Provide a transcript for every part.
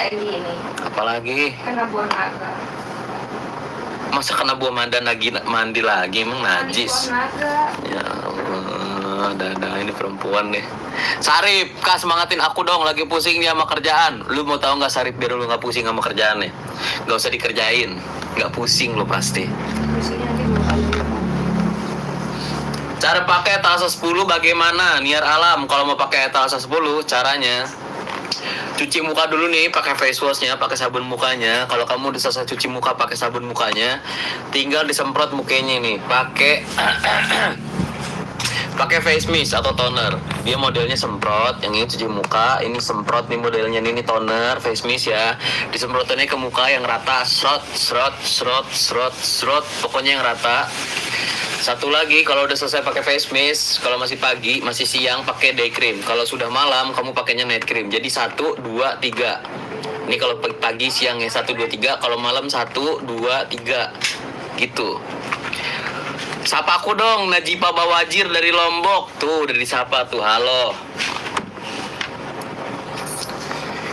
lagi ini. Apalagi? Kena buah naga. Masa kena buah manda lagi mandi lagi emang najis. Buah naga. Ya Allah, dadah ini perempuan nih. Sarip, Kak semangatin aku dong, lagi pusing dia sama kerjaan. Lu mau tahu nggak Sarip biar lu nggak pusing sama kerjaan nih? Nggak usah dikerjain, nggak pusing lu pasti. Pusingnya nanti dua kali. Cara pakai etalase 10 bagaimana? Niar alam, kalau mau pakai etalase 10 caranya cuci muka dulu nih, pakai face washnya, pakai sabun mukanya. Kalau kamu udah selesai cuci muka pakai sabun mukanya, tinggal disemprot mukanya nih, pakai face mist atau toner. Dia modelnya semprot, yang ini cuci muka, ini semprot nih modelnya, ini toner, face mist ya. Disemprotannya ke muka yang rata, srot, pokoknya yang rata. Satu lagi, kalau udah selesai pakai face mist, kalau masih pagi, masih siang pakai day cream. Kalau sudah malam, kamu pakainya night cream. Jadi 1, 2, 3. Ini kalau pagi siang ya 1, 2, 3. Kalau malam 1, 2, 3. Gitu. Sapa aku dong, Najipa Bawajir dari Lombok. Tuh, udah disapa tuh, halo.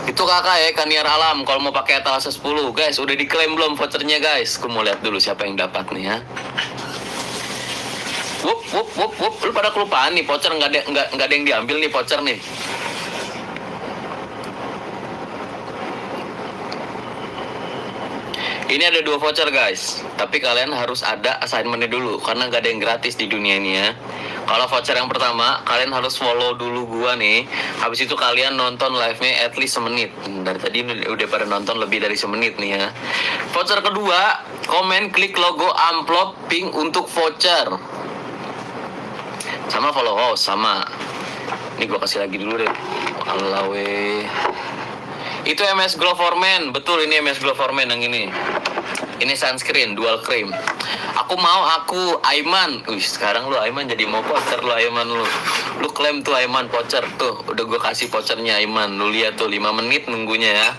Itu kakak ya, Kaniar Alam. Kalau mau pakai etalase 10, guys, udah diklaim belum vouchernya guys? Aku mau lihat dulu siapa yang dapat nih ya. Wup. Lu pada kelupaan nih, voucher nggak ada yang diambil nih voucher nih. Ini ada 2 voucher guys, tapi kalian harus ada assignmentnya dulu karena nggak ada yang gratis di dunia ini ya. Kalau voucher yang pertama, kalian harus follow dulu gua nih. Habis itu kalian nonton live-nya at least semenit. Dari tadi udah pada nonton lebih dari semenit nih ya. Voucher kedua, komen klik logo amplop pink untuk voucher. Sama follow host, sama. Ini gua kasih lagi dulu deh. Alawe. Itu MS Glow for Men, betul ini MS Glow for Men yang ini. Ini sunscreen, dual cream. Aku Aiman. Wih, sekarang lu Aiman jadi mau voucher lu Aiman lu. Lu klaim tuh Aiman voucher tuh. Udah gue kasih vouchernya Aiman. Lu lihat tuh 5 menit nunggunya ya.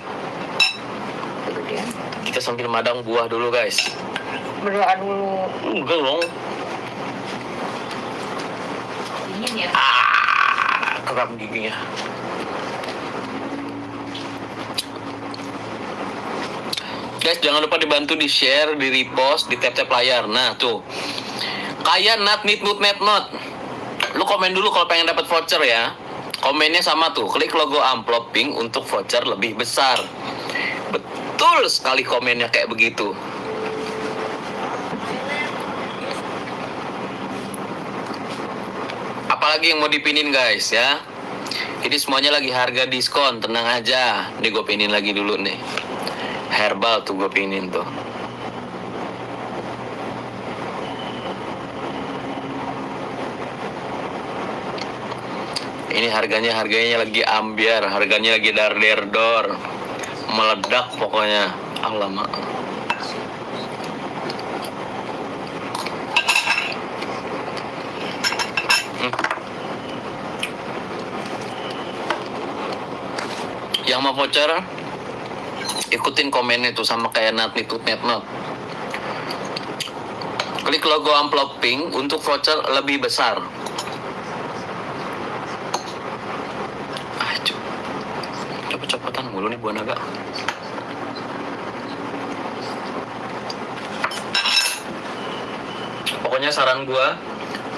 Kita sambil madang buah dulu guys. Berdoa dulu. Enggak dong. Dingin ya. Keram giginya. Guys, jangan lupa dibantu di share, di repost, di tap-tap layar. Nah, tuh. Kayak not. Lu komen dulu kalau pengen dapat voucher ya. Komennya sama tuh. Klik logo amplop pink untuk voucher lebih besar. Betul sekali komennya kayak begitu. Apalagi yang mau dipinin guys ya. Ini semuanya lagi harga diskon, tenang aja. Nih gue pinin lagi dulu nih. Herbal tuh gue pinin tuh. Ini harganya lagi ambiar, harganya lagi dar-der-dor. Meledak pokoknya. Alamak. Yang mau voucher, ikutin komennya tuh sama kayak not. Klik logo amplop pink untuk voucher lebih besar. Cepet-cepetan mulu nih buah naga. Pokoknya saran gua,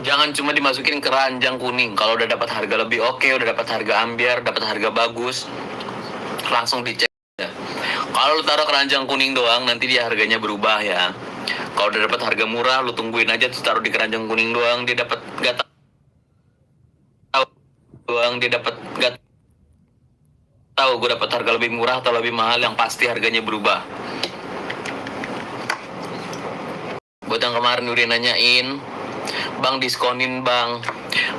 jangan cuma dimasukin keranjang kuning. Kalau udah dapat harga lebih oke, udah dapat harga ambiar, dapat harga bagus, langsung dicek. Kalau lu taruh keranjang kuning doang, nanti dia harganya berubah ya. Kalau udah dapat harga murah, lu tungguin aja tuh taruh di keranjang kuning doang, dia dapat nggak tahu doang, dia dapat nggak tahu gue dapat harga lebih murah atau lebih mahal, yang pasti harganya berubah. Buat yang kemarin udah nanyain, Bang diskonin bang,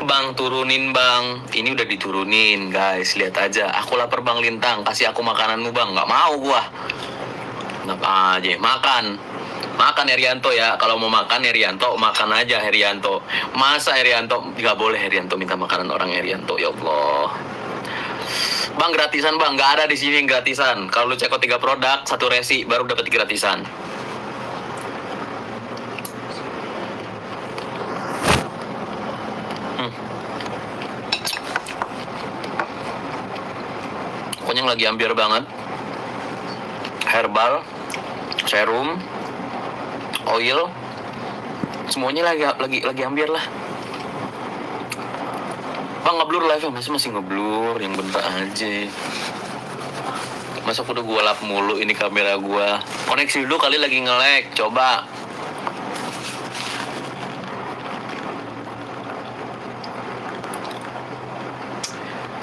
Bang turunin bang. Ini udah diturunin guys, lihat aja. Aku lapar Bang Lintang, kasih aku makananmu bang. Nggak mau gua. Enak aja, makan Herianto ya. Kalau mau makan Herianto, makan aja Herianto. Masa Herianto, nggak boleh Herianto minta makanan orang Herianto, ya Allah. Bang gratisan bang, nggak ada di sini gratisan. Kalau lu cek 3 produk, 1 resi baru dapat gratisan. Pokoknya lagi ambiar banget. herbal, serum, oil, semuanya lagi ambiar lah. Bang, ngeblur live masih ngeblur, yang bentar aja. Masa udah gua lap mulu ini kamera gua. Koneksi dulu kali lagi nge-lag, coba.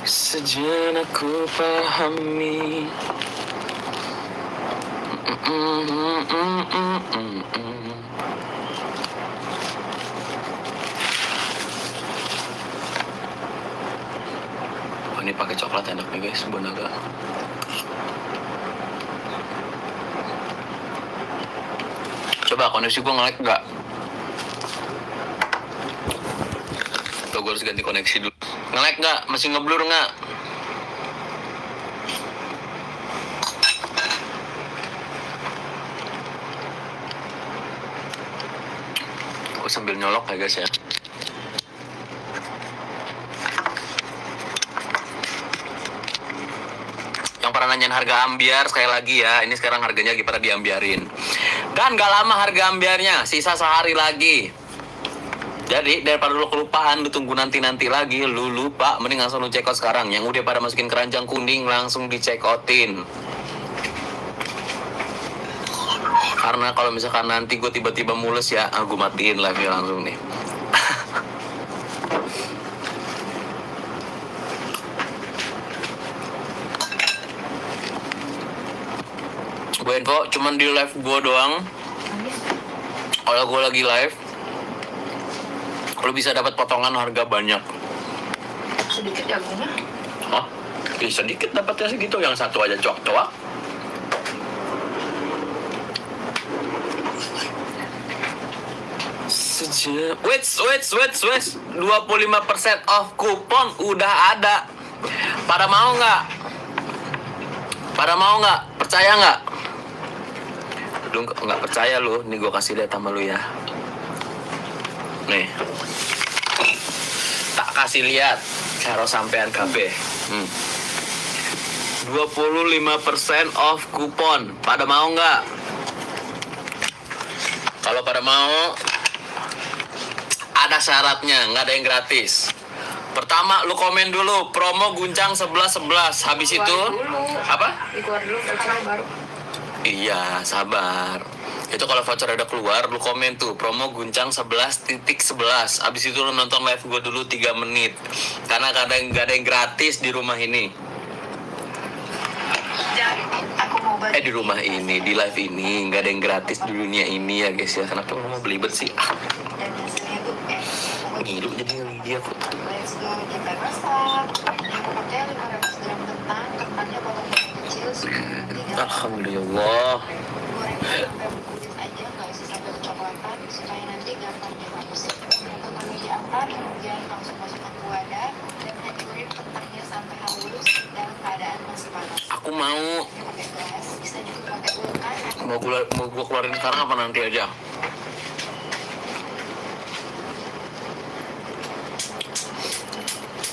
Sejenak ku pahami. Oh, ini pakai coklat enak nih guys, Bonaga. Coba koneksi gua nge-lag nggak? Tuh, gua harus ganti koneksi dulu. Nge-lag nggak? Masih ngeblur nggak? Gua sambil nyolok ya guys ya. Yang pernah nanyain harga ambiar, sekali lagi ya, ini sekarang harganya lagi pada diambiarin. Dan gak lama harga ambiarnya, sisa sehari lagi. Jadi daripada lu kelupaan, lu tunggu nanti lagi, lu lupa, mending langsung lu check out sekarang. Yang udah pada masukin keranjang kuning langsung di check outin. Karena kalau misalkan nanti gue tiba-tiba mules ya, gue matiin live-nya langsung nih. Gue info cuman di live gue doang. Kalau gue lagi live, lo bisa dapat potongan harga banyak. Sedikit ya guna. Oh, sedikit dapatnya segitu, yang satu aja coak-coak. Wait, 25% off kupon udah ada. Pada mau nggak? Percaya nggak? Lu nggak percaya lu? Nih gue kasih lihat sama lu ya. Nih, tak kasih lihat cara sampean KB. 25% off kupon. Pada mau nggak? Kalau pada mau, ada syaratnya, nggak ada yang gratis. Pertama, lu komen dulu promo Guncang 11-11. Habis itu apa? Dikeluar dulu voucher baru. Iya, sabar. Itu kalau voucher udah keluar, lu komen tuh promo Guncang 11.11. Abis itu lu nonton live gue dulu 3 menit. Karena kadang nggak ada yang gratis di rumah ini. Di rumah ini, di live ini nggak ada yang gratis di dunia ini ya guys ya. Kenapa lu mau belibet sih? Ngilu jadi dia kok. Alhamdulillah. Aku mau gua keluarin sekarang apa nanti aja?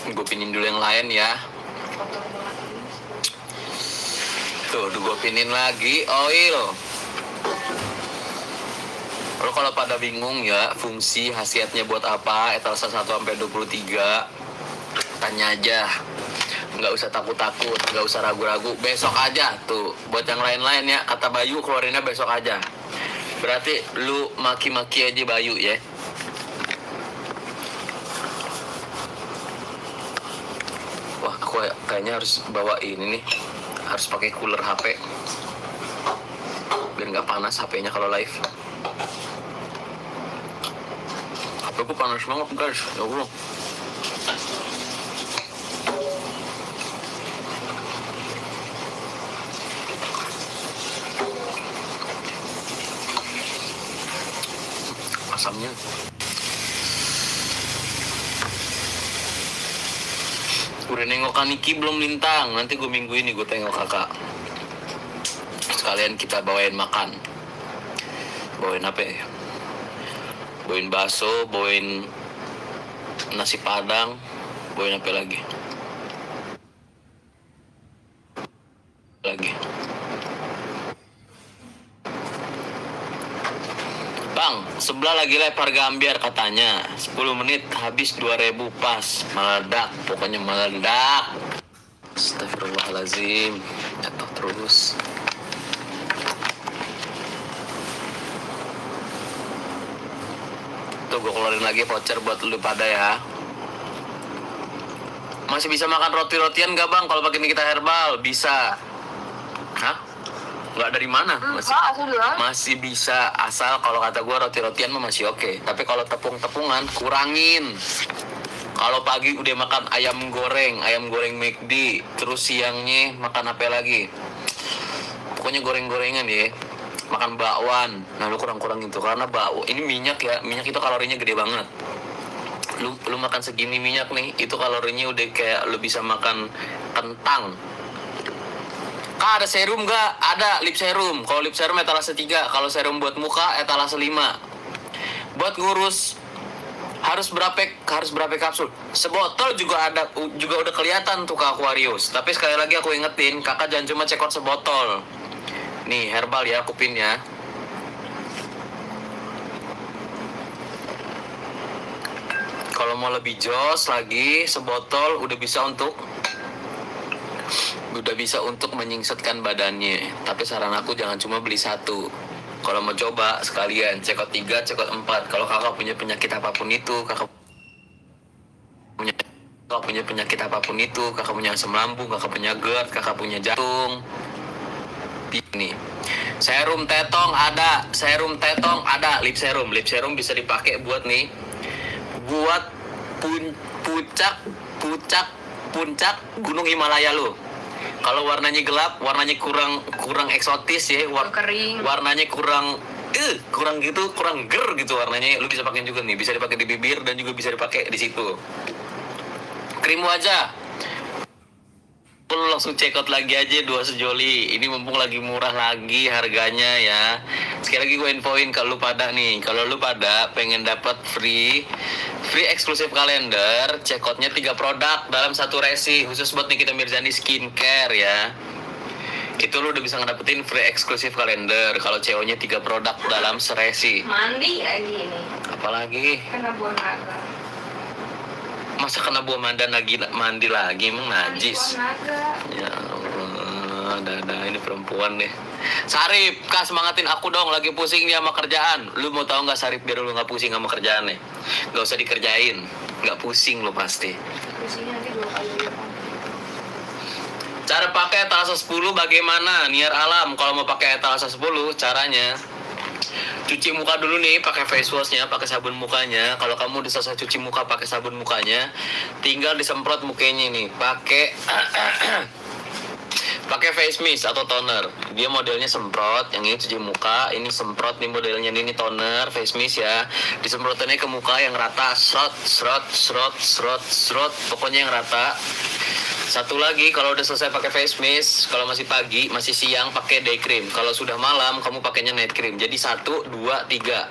Gue pinin dulu yang lain ya. Tuh, gue pinin lagi oil. Lo kalau pada bingung ya fungsi khasiatnya buat apa etalase 1 sampai 23, tanya aja. Nggak usah takut-takut, nggak usah ragu-ragu. Besok aja tuh. Buat yang lain-lain ya, kata Bayu keluarinnya besok aja. Berarti lu maki-maki aja Bayu ya. Wah, aku kayaknya harus bawa ini nih. Harus pakai cooler HP. Biar nggak panas HP-nya kalau live. HP aku panas banget guys, ya Allah. Asamnya. Udah nengok Kaniki belum Lintang? Nanti gue minggu ini gue tengok kakak. Sekalian kita bawain makan. Bawain apa ya? Bawain bakso, bawain nasi padang, bawain apa lagi? Bang, sebelah lagi live harga ambiar katanya 10 menit habis 2.000 pas. Meledak, pokoknya meledak. Astagfirullahaladzim. Jatuh terus. Tuh gue keluarin lagi voucher buat lu pada ya. Masih bisa makan roti-rotian gak bang kalau pakai Nikita Herbal? Bisa. Hah? Nggak dari mana? Masih bisa, asal kalau kata gue roti-rotian mah masih oke. Tapi kalau tepung-tepungan kurangin. Kalau pagi udah makan ayam goreng McD, terus siangnya makan apa lagi? Pokoknya goreng-gorengan ya. Makan bakwan. Nah lu kurang-kurangin tuh karena ini minyak ya. Minyak itu kalorinya gede banget. Lu makan segini minyak nih, itu kalorinya udah kayak lu bisa makan kentang. Kak, ada serum nggak? Ada, lip serum. Kalau lip serum etalase 3, kalau serum buat muka etalase 5. Buat ngurus harus berapa kapsul? Sebotol juga ada, juga udah kelihatan tuh Kak Aquarius. Tapi sekali lagi aku ingetin, kakak jangan cuma cekot sebotol. Nih, herbal ya, kupin ya. Kalau mau lebih jos lagi, sebotol udah bisa untuk menyingsetkan badannya. Tapi saran aku jangan cuma beli satu. Kalau mau coba sekalian cekot 3, cekot 4. Kalau kakak punya penyakit apapun itu, kakak punya asam lambung, kakak punya GERD, kakak punya jantung. Ini serum tetong ada, lip serum bisa dipakai buat puncak Gunung Himalaya lo. Kalau warnanya gelap, warnanya kurang eksotis ya, warnanya kurang ger gitu warnanya. Lu bisa pakai juga nih, bisa dipakai di bibir dan juga bisa dipakai di situ. Krim wajah. Lu langsung check out lagi aja 2 sejoli. Ini mumpung lagi murah lagi harganya ya. Sekali lagi gue infoin ke lu pada nih, kalau lu pada pengen dapat free eksklusif kalender, check outnya 3 produk dalam satu resi, khusus buat Nikita Mirzani skincare ya. Itu lu udah bisa ngedapetin free eksklusif kalender kalau CO-nya 3 produk dalam seresi. Mandi lagi ini. Apalagi? Kena buah naga. Masa kena buah mandan lagi mandi lagi, emang najis. Ya Allah, dadah ini perempuan deh. Sarip, Kak semangatin aku dong, lagi pusing dia sama kerjaan. Lu mau tahu nggak Sarip, biar lu nggak pusing sama kerjaan nih? Nggak usah dikerjain, nggak pusing lu pasti. Pusingnya nanti 2 kali lipat. Cara pakai etalase 10 bagaimana? Niar Alam, kalau mau pakai etalase 10 caranya cuci muka dulu nih, pakai face washnya, pakai sabun mukanya. Kalau kamu udah selesai cuci muka pakai sabun mukanya, tinggal disemprot mukanya nih, pakai face mist atau toner. Dia modelnya semprot, yang ini cuci muka, ini semprot nih modelnya, ini toner, face mist ya. Disemprotannya ke muka yang rata, srot, pokoknya yang rata. Satu lagi, kalau udah selesai pakai face mist, kalau masih pagi, masih siang pakai day cream. Kalau sudah malam, kamu pakainya night cream. Jadi 1, 2, 3.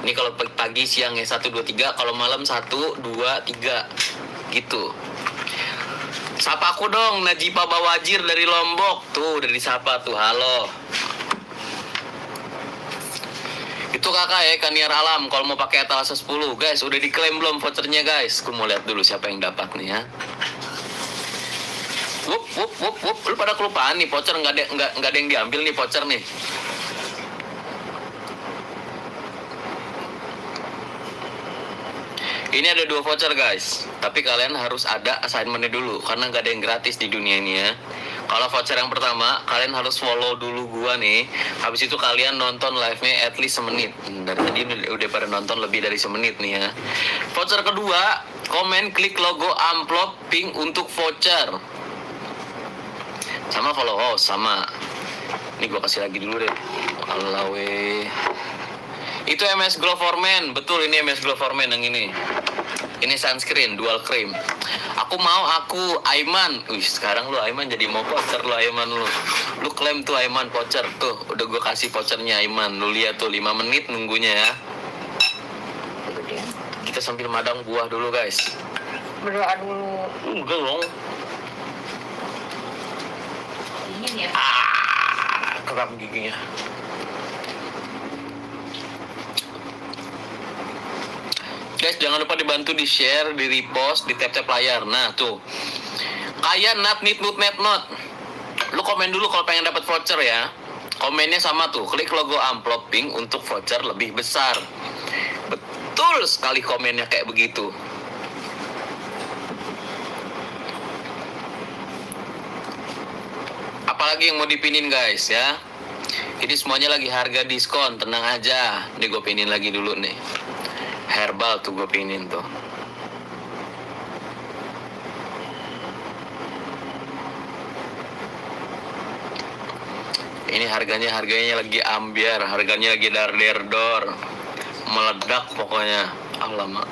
Ini kalau pagi siang ya 1, 2, 3. Kalau malam 1, 2, 3. Gitu. Sapa aku dong, Najiba Bawajir dari Lombok. Tuh, udah disapa tuh, halo. Itu kakak ya, Kaniar Alam. Kalau mau pakai etalase 10, guys, udah diklaim belum vouchernya guys? Aku mau lihat dulu siapa yang dapat nih ya. Wup. Lu pada kelupaan nih, voucher nggak ada yang diambil nih voucher nih. Ini ada 2 voucher guys, tapi kalian harus ada assignmentnya dulu karena nggak ada yang gratis di dunia ini ya. Kalau voucher yang pertama, kalian harus follow dulu gua nih. Habis itu kalian nonton live-nya at least semenit. Dari tadi udah pada nonton lebih dari semenit nih ya. Voucher kedua, komen klik logo amplop pink untuk voucher. Sama follow host, sama. Ini gua kasih lagi dulu deh. Alawe. Itu MS Glow for Men. Betul, ini MS Glow for Men yang ini. Ini sunscreen, dual cream. Aku Aiman. Wih, sekarang lu Aiman jadi mau voucher lu Aiman lu. Lu klaim tuh Aiman voucher. Tuh, udah gua kasih vouchernya Aiman. Lu lihat tuh 5 menit nunggunya ya. Kita sambil madang buah dulu guys. Berdoa dulu. Enggak dong. Dingin ya. Keram giginya. Guys, jangan lupa dibantu di share, di repost, di tap-tap layar. Nah, tuh. Kayak not. Lu komen dulu kalau pengen dapat voucher ya. Komennya sama tuh, klik logo amplop pink untuk voucher lebih besar. Betul sekali komennya kayak begitu. Apalagi yang mau dipinin guys ya. Ini semuanya lagi harga diskon, tenang aja. Nih gue pinin lagi dulu nih. Herbal tuh gue pinin tuh. Ini harganya lagi ambiar, harganya lagi dar-der-dor. Meledak pokoknya. Alamak.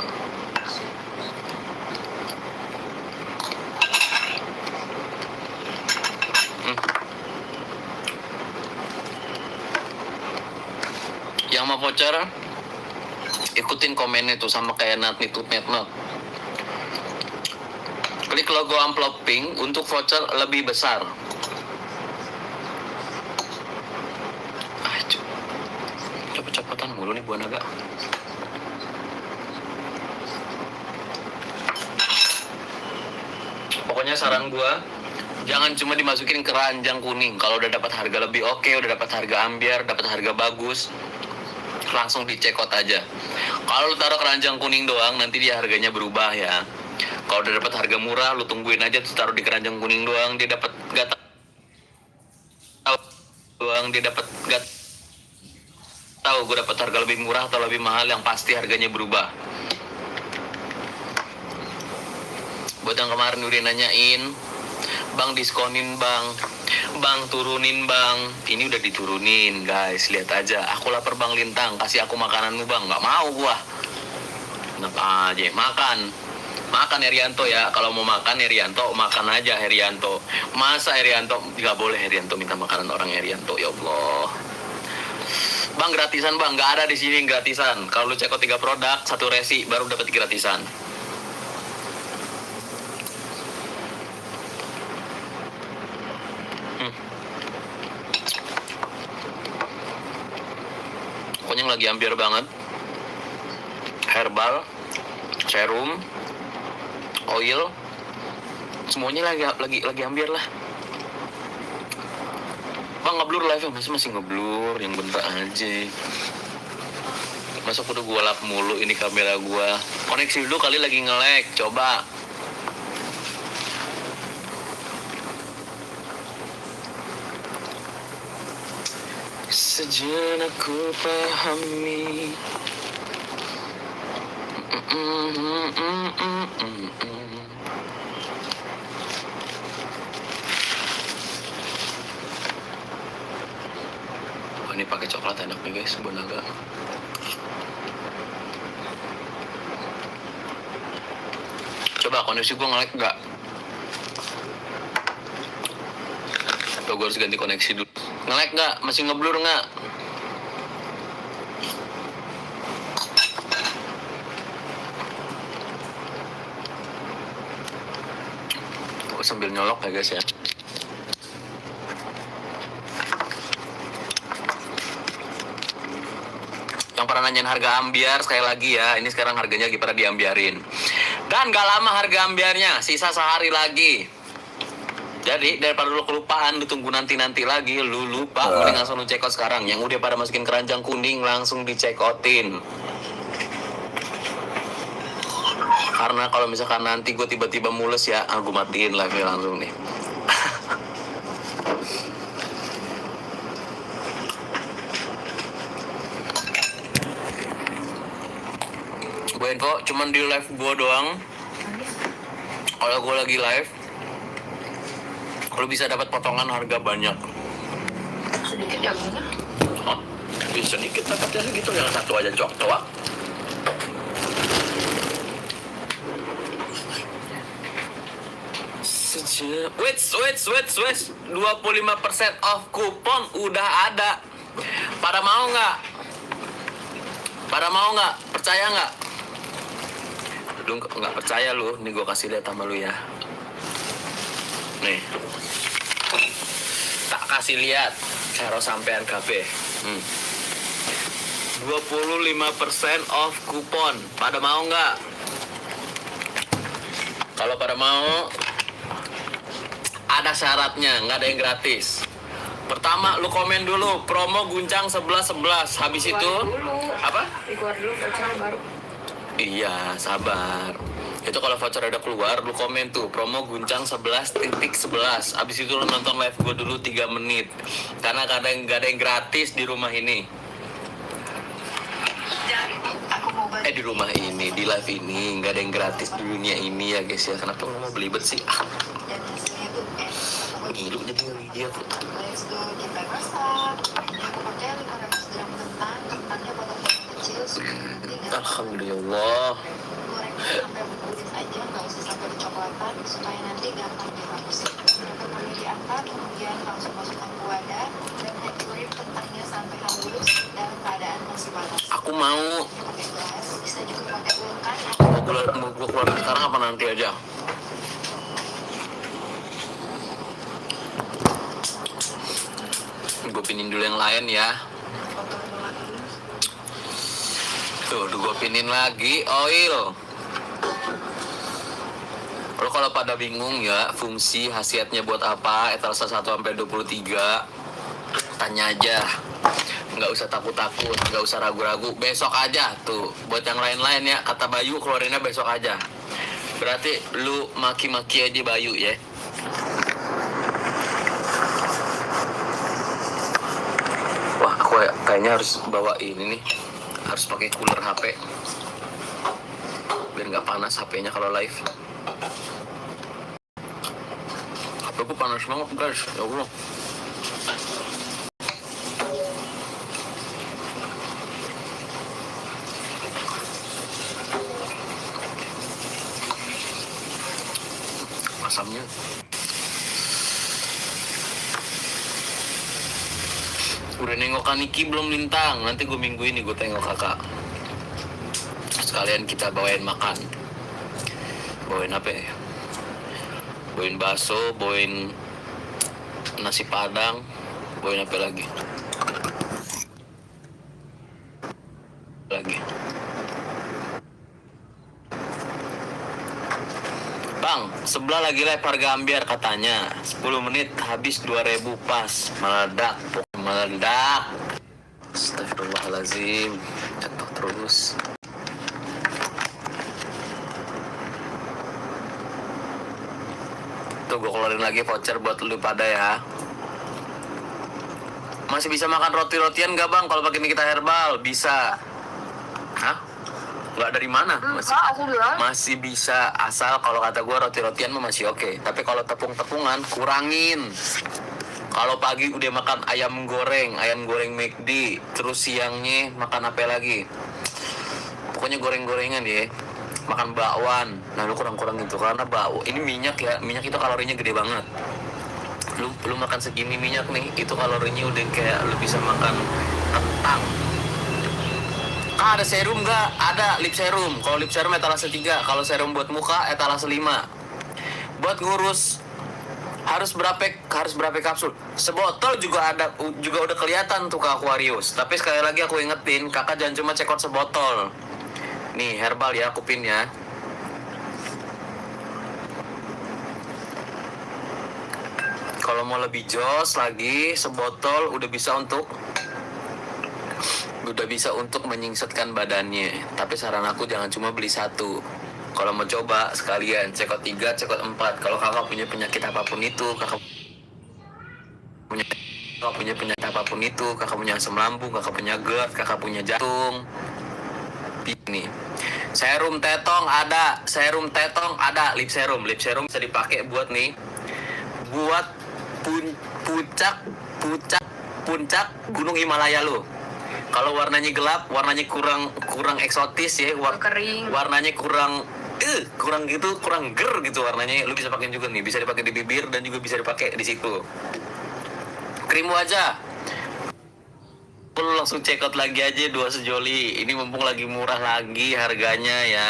Yang mau voucher, ikutin komennya tuh sama kayak not. Klik logo amplop pink untuk voucher lebih besar. Cepet-cepetan mulu nih buah naga. Pokoknya saran gua, jangan cuma dimasukin keranjang kuning. Kalau udah dapat harga lebih oke, udah dapat harga ambiar, dapat harga bagus, langsung dicekot aja. Kalau lu taruh keranjang kuning doang, nanti dia harganya berubah ya. Kalau udah dapat harga murah, lu tungguin aja tuh taruh di keranjang kuning doang, dia dapat gak tahu gue dapat harga lebih murah atau lebih mahal, yang pasti harganya berubah. Buat yang kemarin udah nanyain, bang diskonin bang turunin bang, ini udah diturunin guys, lihat aja. Aku lapar bang Lintang, kasih aku makananmu bang. Nggak mau gua. Enak aja, makan Herianto ya. Kalau mau makan Herianto, makan aja Herianto. Masa Herianto nggak boleh Herianto minta makanan orang Herianto, ya Allah. Bang gratisan bang, nggak ada di sini gratisan. Kalau lu cekot 3 produk, 1 resi baru dapat gratisan. Pokoknya lagi ambiar banget. Herbal, serum, oil, semuanya lagi ambiar lah. Bang ngeblur live-nya, masih ngeblur, yang bener aja. Masa udah gua lap mulu ini kamera gua. Koneksi dulu kali lagi nge-lag, coba. Sejenak ku pahami. Oh, ini pakai coklat enak nih guys, buah naga. Coba koneksi gua nge-lag nggak? Gue harus ganti koneksi dulu. Nge-lag nggak? Masih ngeblur nggak? Gue sambil nyolok ya guys ya. Yang pernah nanyain harga ambiar, sekali lagi ya, ini sekarang harganya lagi pada diambiarin. Dan gak lama harga ambiarnya, sisa sehari lagi. Jadi daripada lu kelupaan, lu tunggu nanti lagi, lu lupa, mending langsung lu cekot sekarang. Yang udah pada masukin keranjang kuning, langsung dicekotin. Karena kalau misalkan nanti gue tiba-tiba mules ya, aku matiin live-nya langsung nih. Gue info, cuman di live gue doang. Kalau gue lagi live, lu bisa dapat potongan harga banyak. Sedikit ya guna. Oh, bisa sedikit dapatnya segitu, jangan satu aja cok-cok. Wait, 25% off kupon udah ada. Pada mau nggak? Percaya nggak? Lu nggak percaya lu? Nih gue kasih lihat sama lu ya. Nih, tak kasih lihat. Karo sampean KB. 25% off kupon. Pada mau nggak? Kalau pada mau, ada syaratnya, nggak ada yang gratis. Pertama, lu komen dulu promo Guncang 11-11. Habis itu dulu. apa? Keluar dulu voucher baru. Iya, sabar. Itu kalau voucher udah keluar, lu komen tuh promo Guncang 11.11. Abis itu lu nonton live gue dulu 3 menit. Karena kadang nggak ada yang gratis di rumah ini. Di rumah ini, di live ini nggak ada yang gratis di dunia ini ya guys ya. Kenapa lu mau belibet sih? Ngilu jadi ngeri dia tuh. Alhamdulillah. Aku mau gue keluar sekarang apa nanti aja? Gue pinin dulu yang lain ya. Tuh, gue pinin lagi oil. Lo kalau pada bingung ya fungsi khasiatnya buat apa etalase 1 sampai 23, tanya aja. Nggak usah takut-takut, nggak usah ragu-ragu. Besok aja tuh. Buat yang lain-lain ya, kata Bayu keluarinnya besok aja. Berarti lu maki-maki aja Bayu ya. Wah, aku kayaknya harus bawa ini nih. Harus pakai cooler HP. Biar nggak panas HP-nya kalau live. HP ku panas banget guys, ya Allah. Asamnya. Udah nengok Kaniki belum Lintang? Nanti gue minggu ini gue tengok kakak. Sekalian kita bawain makan. Bawain apa ya? Bawain bakso, bawain nasi padang, bawain apa lagi? Bang, sebelah lagi live harga ambiar katanya 10 menit habis 2.000 pas. Meledak. Astagfirullahaladzim. Jatuh terus. Tuh gue keluarin lagi voucher buat lu pada ya. Masih bisa makan roti-rotian gak bang kalau pakai Nikita Herbal? Bisa. Hah? Nggak dari mana? Masih bisa, asal kalau kata gue roti-rotian mah masih oke. Tapi kalau tepung-tepungan kurangin. Kalau pagi udah makan ayam goreng McD, terus siangnya makan apa lagi? Pokoknya goreng-gorengan ya. Makan bakwan. Nah lu kurang-kurang gitu karena ini minyak ya, minyak itu kalorinya gede banget. Lu makan segini minyak nih, itu kalorinya udah kayak lu bisa makan kentang. Ada serum nggak? Ada lip serum. Kalau lip serum etalase 3. Kalau serum buat muka etalase 5. Buat ngurus harus berapa kapsul? Sebotol juga ada, juga udah kelihatan tuh ke Aquarius. Tapi sekali lagi aku ingetin, kakak jangan cuma cekot sebotol. Nih herbal ya, aku pin ya. Kalau mau lebih jos lagi, sebotol udah bisa untuk menyingsetkan badannya. Tapi saran aku jangan cuma beli satu. Kalau mau coba sekalian cekot 3, cekot 4. Kalau kakak punya penyakit apapun itu, kakak punya asam lambung, kakak punya GERD, kakak punya jantung. Ini serum tetong ada, lip serum bisa dipakai buat puncak Gunung Himalaya lo. Kalau warnanya gelap, warnanya kurang eksotis ya, warnanya kurang gitu, kurang ger gitu warnanya. Lu bisa pakai juga nih, bisa dipakai di bibir dan juga bisa dipakai di situ. Krim wajah. Lu langsung check out lagi aja 2 sejoli. Ini mumpung lagi murah lagi harganya ya.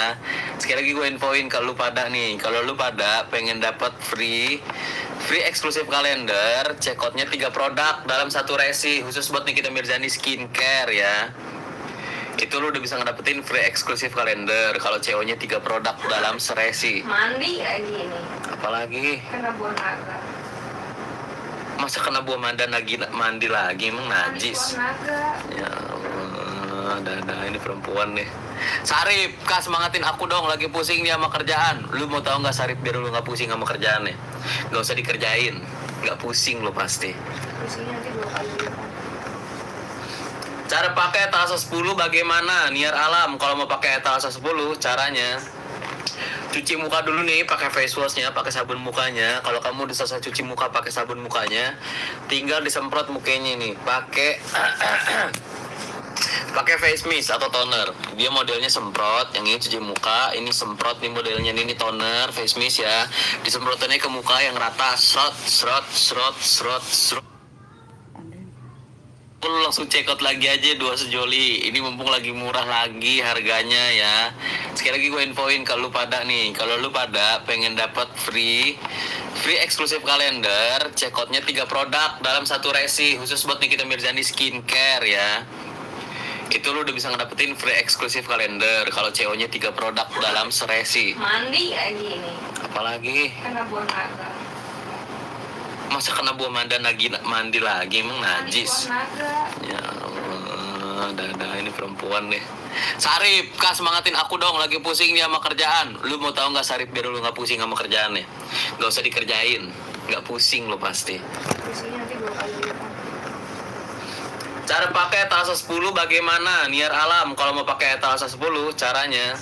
Sekali lagi gue infoin ke lu pada nih, kalau lu pada pengen dapat free eksklusif kalender, check outnya 3 produk dalam satu resi khusus buat Nikita Mirzani skincare ya. Itu lu udah bisa ngedapetin free eksklusif kalender kalau CO-nya 3 produk dalam seresi. Mandi lagi ini. Apalagi? Kena buah naga. Masa kena buah manda lagi mandi lagi emang Mandi najis. buah naga. Ya Allah, dada ini perempuan nih. Sarip, Kak semangatin aku dong, lagi pusing dia sama kerjaan. Lu mau tahu nggak Sarip, biar lu nggak pusing sama kerjaannya? Nggak usah dikerjain, nggak pusing lu pasti. Pusingnya nanti 2 kali lipat. Cara pakai etalase 10 bagaimana? Niar alam, kalau mau pakai etalase 10 caranya cuci muka dulu nih, pakai face washnya, pakai sabun mukanya. Kalau kamu udah selesai cuci muka pakai sabun mukanya, tinggal disemprot mukanya nih, pakai pakai face mist atau toner. Dia modelnya semprot, yang ini cuci muka, ini semprot nih modelnya, ini toner, face mist ya. Disemprotannya ke muka yang rata, srot srot srot srot srot. Lu langsung check out lagi aja 2 sejoli. Ini mumpung lagi murah lagi harganya ya. Sekali lagi gue infoin kalau lu pada nih, kalau lu pada pengen dapat free eksklusif kalender, check outnya 3 produk dalam satu resi khusus buat Nikita Mirzani skincare ya. Itu lu udah bisa ngedapetin free eksklusif kalender kalau CO-nya 3 produk dalam seresi. Mandi lagi ini. Apalagi? Kena buah naga. Masa kena buah manda lagi mandi lagi emang Mandi najis. buah naga. Ya Allah, dada ini perempuan nih. Sarip, Kak semangatin aku dong, lagi pusing dia sama kerjaan. Lu mau tahu nggak Sarip, biar lu nggak pusing sama kerjaannya? Nggak usah dikerjain, nggak pusing lu pasti. Pusingnya nanti 2 kali lipat. Cara pakai etalase 10 bagaimana? Niar alam, kalau mau pakai etalase 10 caranya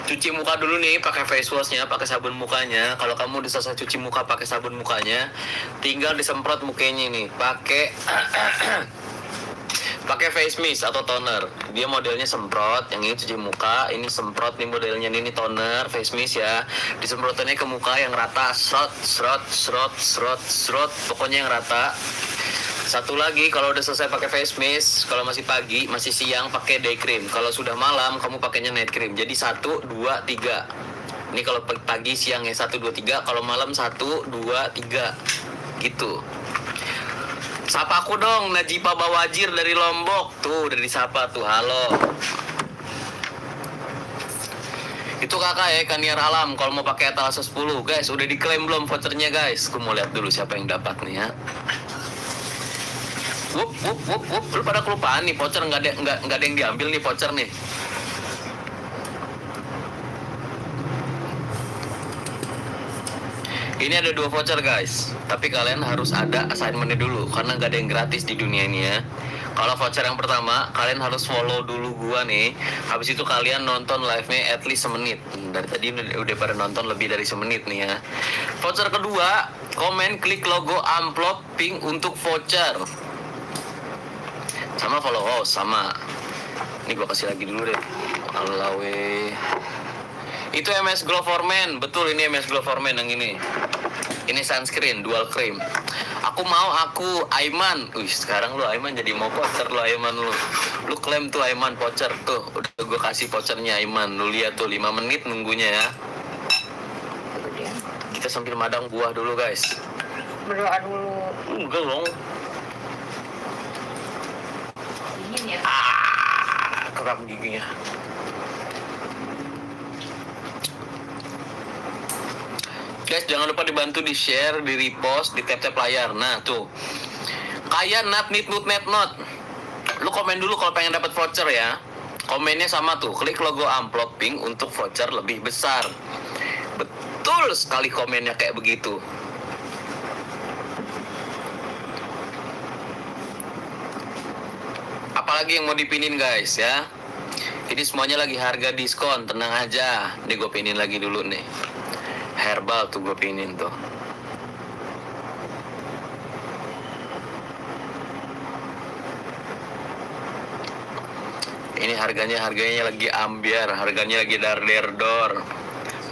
cuci muka dulu nih, pakai face washnya, pakai sabun mukanya. Kalau kamu udah selesai cuci muka pakai sabun mukanya, tinggal disemprot mukanya nih, pakai pakai face mist atau toner. Dia modelnya semprot, yang ini cuci muka, ini semprot nih modelnya, ini toner, face mist ya. Disemprotannya ke muka yang rata, srot srot srot srot srot, pokoknya yang rata. Satu lagi, kalau udah selesai pakai face mist, kalau masih pagi, masih siang pakai day cream. Kalau sudah malam, kamu pakainya night cream. Jadi 1, 2, 3. Ini kalau pagi siang ya 1, 2, 3. Kalau malam 1, 2, 3. Gitu. Sapa aku dong, Najipa Bawajir dari Lombok. Tuh, udah disapa tuh, halo. Itu kakak ya, Kaniar Alam. Kalau mau pakai etalase 10, guys, udah diklaim belum vouchernya guys? Aku mau lihat dulu siapa yang dapat nih ya. Wup. Lu pada kelupaan nih, voucher nggak ada yang diambil nih voucher nih. Ini ada 2 voucher guys, tapi kalian harus ada assignmentnya dulu karena nggak ada yang gratis di dunia ini ya. Kalau voucher yang pertama, kalian harus follow dulu gua nih. Habis itu kalian nonton live-nya at least semenit. Dari tadi udah pada nonton lebih dari semenit nih ya. Voucher kedua, komen klik logo amplop pink untuk voucher. Sama follow host, sama. Ini gua kasih lagi dulu deh. Alawe. Itu MS Glow for Men. Betul, ini MS Glow for Men yang ini. Ini sunscreen, dual cream. Aku Aiman. Wih, sekarang lu Aiman jadi mau voucher lu Aiman lu. Lu klaim tuh Aiman voucher tuh. Udah gua kasih vouchernya Aiman. Lu lihat tuh 5 menit nunggunya ya. Kemudian Kita sambil madang buah dulu guys. berdoa dulu. Enggak dong. Dingin ya. Keram giginya. Guys, jangan lupa dibantu di share, di repost, di tap-tap layar. Nah, tuh. Kayak not. Lu komen dulu kalau pengen dapat voucher ya. Komennya sama tuh, klik logo amplop pink untuk voucher lebih besar. Betul sekali komennya kayak begitu. Apalagi yang mau dipinin guys ya. Ini semuanya lagi harga diskon, tenang aja. Nih gue pinin lagi dulu nih. Herbal tuh gue pinin tuh. Ini harganya lagi ambiar, harganya lagi dar-der-dor.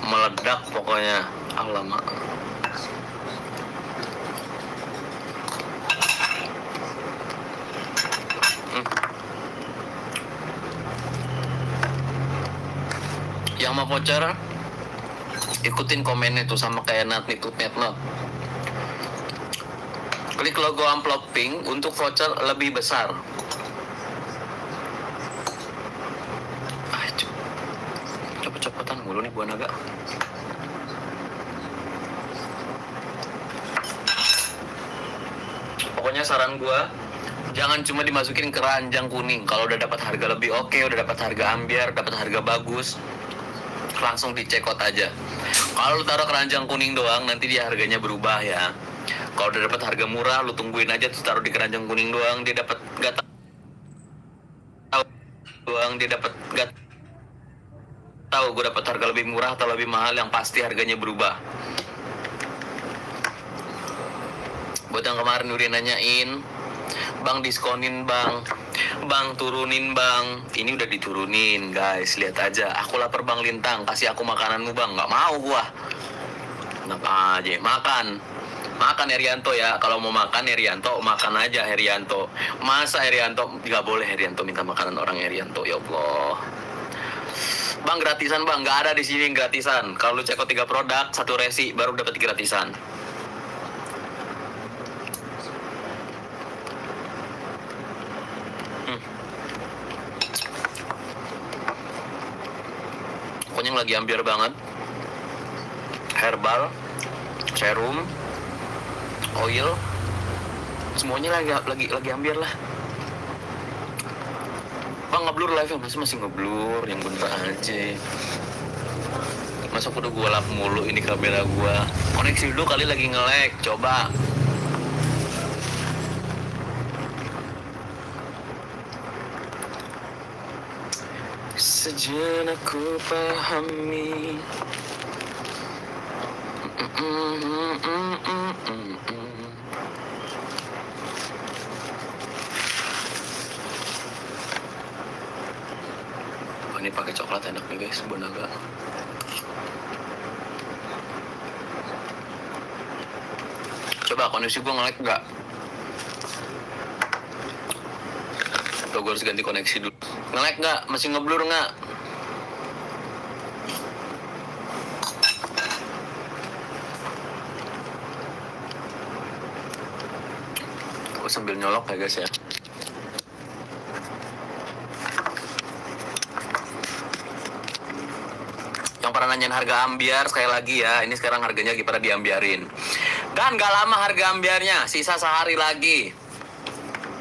Meledak pokoknya. Alamak. Yang mau voucher, ikutin komennya tuh sama kayak not. Klik logo amplop pink untuk voucher lebih besar. mulu nih buah naga. Pokoknya saran gua, jangan cuma dimasukin keranjang kuning. Kalau udah dapat harga lebih oke, udah dapat harga ambiar, dapat harga bagus, langsung dicekot aja. Kalau lu taruh keranjang kuning doang, nanti dia harganya berubah ya. Kalau udah dapat harga murah, lu tungguin aja terus taruh di keranjang kuning doang, dia dapat nggak tahu doang, dia dapat nggak tahu gue dapat harga lebih murah atau lebih mahal, yang pasti harganya berubah. Buat yang kemarin udah nanyain, bang diskonin bang, bang turunin bang, ini udah diturunin guys, lihat aja. Aku lapar bang Lintang, kasih aku makananmu bang. Nggak mau gua. Enak aja, makan Herianto ya. Kalau mau makan Herianto, makan aja Herianto. Masa Herianto nggak boleh Herianto minta makanan orang Herianto, ya Allah. Bang gratisan bang, nggak ada di sini gratisan. Kalau lu cekot 3 produk, 1 resi baru dapat gratisan. Pokoknya yang lagi ambiar banget, herbal, serum, oil, semuanya lagi ambiar lah. Bang ngeblur live-nya, masih ngeblur, yang bener aja. Masa udah gua lap mulu ini kamera gua. Koneksi dulu kali lagi nge-lag, coba. Sejenak ku pahami. Oh, ini pakai coklat enak nih guys, buah naga. Coba koneksi gua nge-lag nggak? Gue harus ganti koneksi dulu. Nge-lag nggak? Masih ngeblur nggak? Gue sambil nyolok ya guys ya. Yang pernah nanyain harga ambiar, sekali lagi ya, ini sekarang harganya lagi pada diambiarin. Dan gak lama harga ambiarnya, sisa sehari lagi.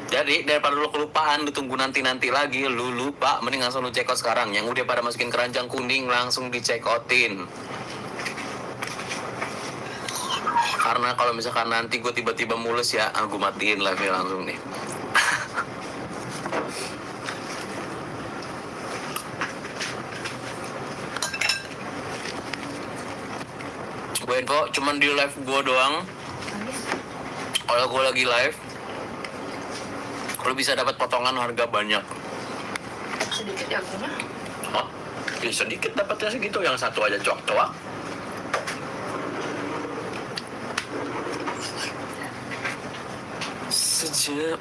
Jadi daripada lu kelupaan, lu tunggu nanti lagi, lu lupa, mending langsung lu cekot sekarang. Yang udah pada masukin keranjang kuning langsung dicekotin. Karena kalau misalkan nanti gue tiba-tiba mulus ya, gue matiin live-nya langsung nih. Gue info cuman di live gue doang. Kalau gue lagi live, lu bisa dapat potongan harga banyak. Sedikit ya guna. Oh, ya sedikit dapatnya segitu, yang satu aja coak-coak.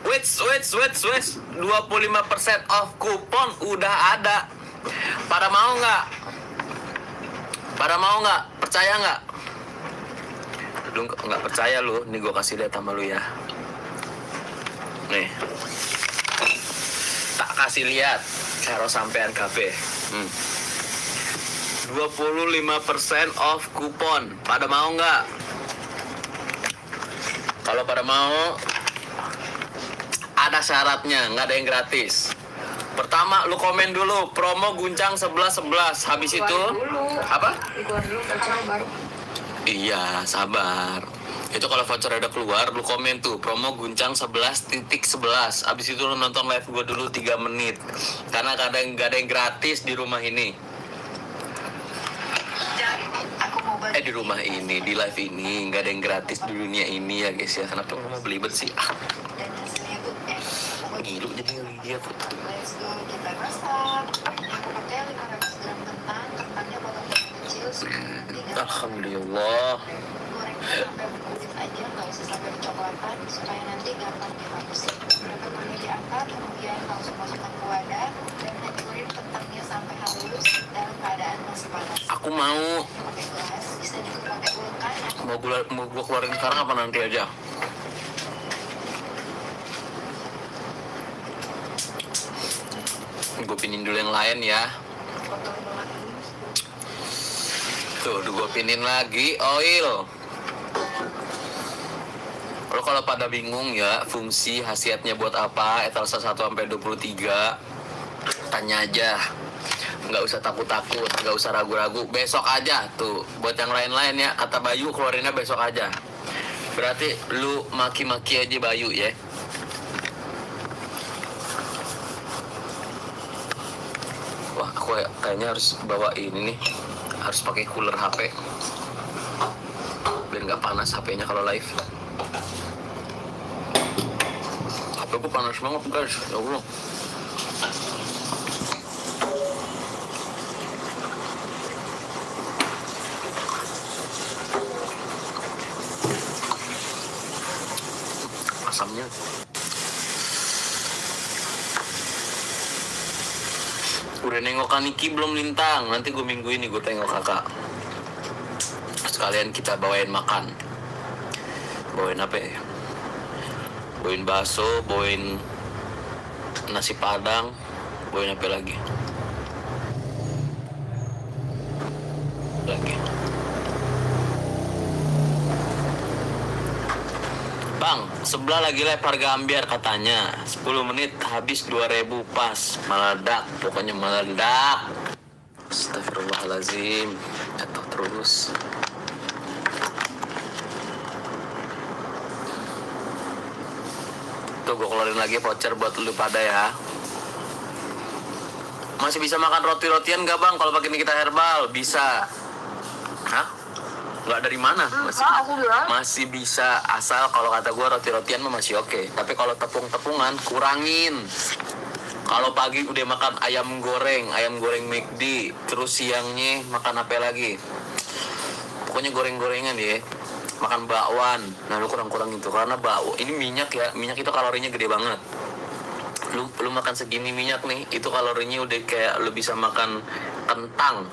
Wait, 25% off kupon udah ada. Pada mau nggak? Percaya nggak? Lu nggak percaya lu? Nih gue kasih lihat sama lu ya. Nih, tak kasih lihat karo sampean kafe. 25% off kupon. Pada mau nggak? Kalau pada mau, ada syaratnya, nggak ada yang gratis. Pertama, lu komen dulu promo Guncang 11-11. Habis itu apa? Keluar dulu voucher baru. Iya, sabar. Itu kalau voucher udah keluar, lu komen tuh promo Guncang 11.11. Habis itu lu nonton live gue dulu 3 menit. Karena kadang nggak ada yang gratis di rumah ini. Di rumah ini, di live ini nggak ada yang gratis di dunia ini ya guys ya. Kenapa lu mau belibet sih? Ngilu jadi dia tuh. Let's go, kita masak. Aku pakai 500 gram kentang, kentangnya potong kecil. Alhamdulillah. Goreng sampai berkulit aja, nggak usah sampai kecoklatan, supaya nanti gampang dihapus. Berapa dulu diangkat, kemudian langsung masukkan ke wadah dan hancurin kentangnya sampai halus dalam keadaan masih panas. Aku mau. Pakai gelas, bisa juga pakai ulkan. Mau gua keluarin sekarang apa nanti aja? Gue pinin dulu yang lain ya. Potong banget dulu. Tuh, gue pinin lagi oil. Lo kalau pada bingung ya fungsi khasiatnya buat apa etalase 1 sampai 23, tanya aja. Nggak usah takut-takut, nggak usah ragu-ragu. Besok aja tuh. Buat yang lain-lain ya, kata Bayu keluarinnya besok aja. Berarti lu maki-maki aja Bayu ya. Wah, aku kayaknya harus bawa ini nih. Harus pakai cooler HP. Biar nggak panas HP-nya kalau live. HP gue panas banget guys, ya Allah. Asamnya. Udah nengok Kaniki belum Lintang? Nanti gue minggu ini gue tengok kakak. Sekalian kita bawain makan. Bawain apa ya? Bawain bakso, bawain nasi padang, bawain apa lagi? Bang, sebelah lagi lempar gambiar katanya 10 menit habis 2.000 pas. Meledak, pokoknya meledak. Astagfirullahaladzim. Jatuh terus. Tuh gue keluarin lagi voucher buat lu pada ya. Masih bisa makan roti-rotian gak bang kalau pakai Nikita Herbal? Bisa. Hah? Nggak dari mana? Masih bisa, asal kalau kata gue roti-rotian mah masih oke. Tapi kalau tepung-tepungan kurangin. Kalau pagi udah makan ayam goreng McD, terus siangnya makan apa lagi? Pokoknya goreng-gorengan ya. Makan bakwan, nah lu kurang-kurang itu karena ini minyak ya, minyak itu kalorinya gede banget. Lu makan segini minyak nih, itu kalorinya udah kayak lu bisa makan kentang.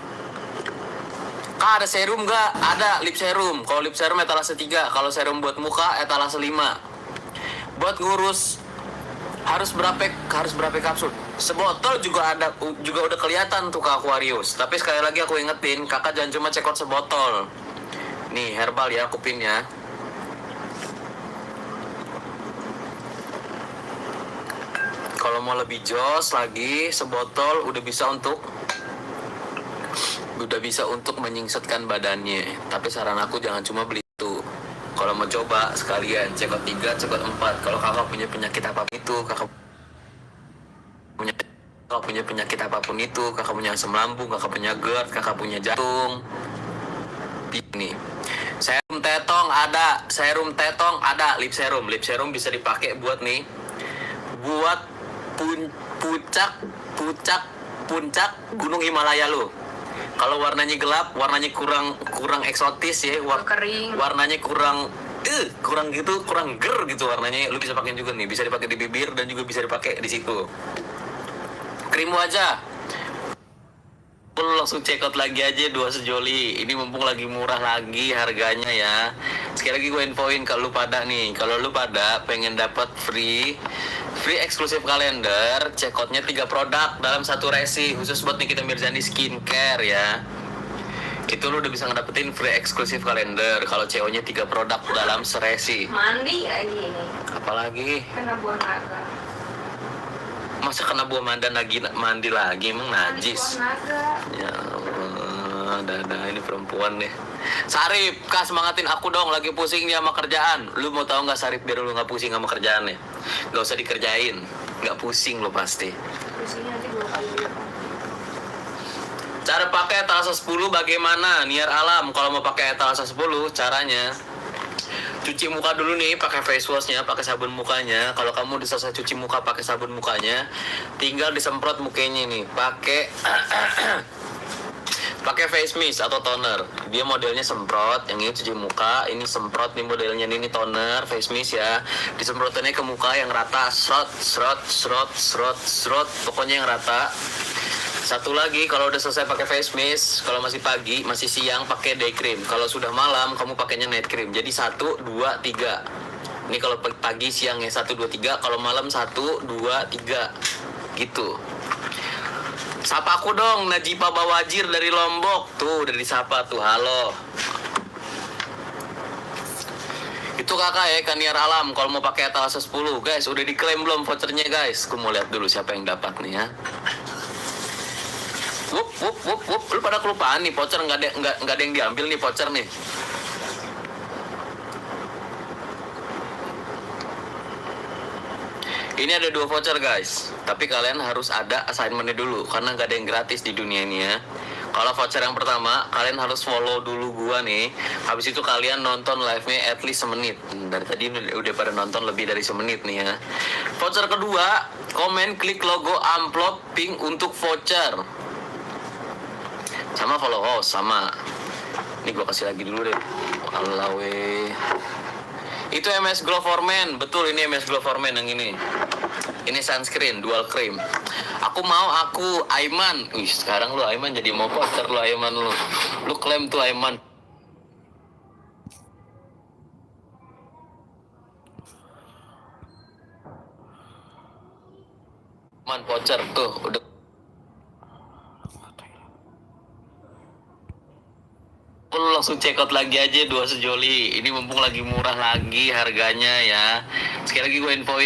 Kak ada serum nggak? Ada lip serum. Kalau lip serum etalase 3, kalau serum buat muka etalase 5. Buat ngurus harus berapa kapsul? Sebotol juga udah kelihatan tuh Kak Aquarius. Tapi sekali lagi aku ingetin, kakak jangan cuma cekot sebotol. Nih herbal ya, aku pin ya. Kalau mau lebih jos lagi, sebotol udah bisa untuk menyingsatkan badannya. Tapi saran aku jangan cuma beli itu. Kalau mau coba sekalian cekot 3, cekot 4. Kalau kakak punya penyakit apapun itu, kakak punya asam lambung, kakak punya GERD, kakak punya jantung. Ini serum tetong ada, lip serum bisa dipakai buat puncak gunung Himalaya lo. Kalau warnanya gelap, warnanya kurang eksotis ya, kering. Warnanya kurang ger gitu warnanya. Lu bisa pakai juga nih, bisa dipakai di bibir dan juga bisa dipakai di situ. Krim wajah. Lu langsung check out lagi aja 2 sejoli. Ini mumpung lagi murah lagi harganya ya. Sekali lagi gue infoin ke lu pada nih, kalau lu pada pengen dapat free eksklusif kalender, check outnya 3 produk dalam satu resi khusus buat Nikita Mirzani skincare ya. Itu lu udah bisa ngedapetin free eksklusif kalender kalau CO-nya 3 produk dalam seresi. Mandi lagi ini. Apalagi? Kena buah naga. Masa kena buah mandi lagi emang najis. Ya Allah, dadah ini perempuan deh. Sarip, Kak semangatin aku dong, lagi pusing nih sama kerjaan. Lu mau tahu nggak Sarip biar lu nggak pusing sama kerjaannya? Nggak usah dikerjain, nggak pusing lo pasti. Pusingnya nanti 2 kali lipat. Cara pakai etalase 10 bagaimana? Niar alam, kalau mau pakai etalase 10 caranya cuci muka dulu nih, pakai face washnya, pakai sabun mukanya. Kalau kamu udah selesai cuci muka pakai sabun mukanya, tinggal disemprot mukanya nih, pakai face mist atau toner. Dia modelnya semprot, yang ini cuci muka, ini semprot nih modelnya, ini toner, face mist ya. Disemprotannya ke muka yang rata, srot, pokoknya yang rata. Satu lagi, kalau udah selesai pakai face mist, kalau masih pagi, masih siang pakai day cream. Kalau sudah malam, kamu pakainya night cream. Jadi 1, 2, 3. Ini kalau pagi siang ya 1, 2, 3. Kalau malam 1, 2, 3. Gitu. Sapa aku dong, Najipa Bawajir dari Lombok. Tuh, udah disapa tuh, halo. Itu kakak ya, Kaniar Alam, kalau mau pakai etalase 10. Guys, udah diklaim belum vouchernya guys? Aku mau lihat dulu siapa yang dapat nih ya. Wup, wup, wup, wup. Lu pada kelupaan nih, voucher nggak ada yang diambil nih voucher nih. Ini ada 2 voucher guys, tapi kalian harus ada assignmentnya dulu karena nggak ada yang gratis di dunia ini ya. Kalau voucher yang pertama, kalian harus follow dulu gua nih. Habis itu kalian nonton live-nya at least semenit. Dari tadi udah pada nonton lebih dari semenit nih ya. Voucher kedua, komen klik logo amplop pink untuk voucher. Sama follow host, sama. Ini gua kasih lagi dulu deh. Alawe. Itu MS Glow for Men, betul ini MS Glow for Men yang ini. Ini sunscreen, dual cream. Aku Aiman. Wih, sekarang lu Aiman jadi mau voucher lu Aiman lu. Lu klaim tuh Aiman. Man voucher tuh, udah. Lu langsung check out lagi aja 2 sejoli. Ini mumpung lagi murah lagi harganya ya. Sekali lagi gue infoin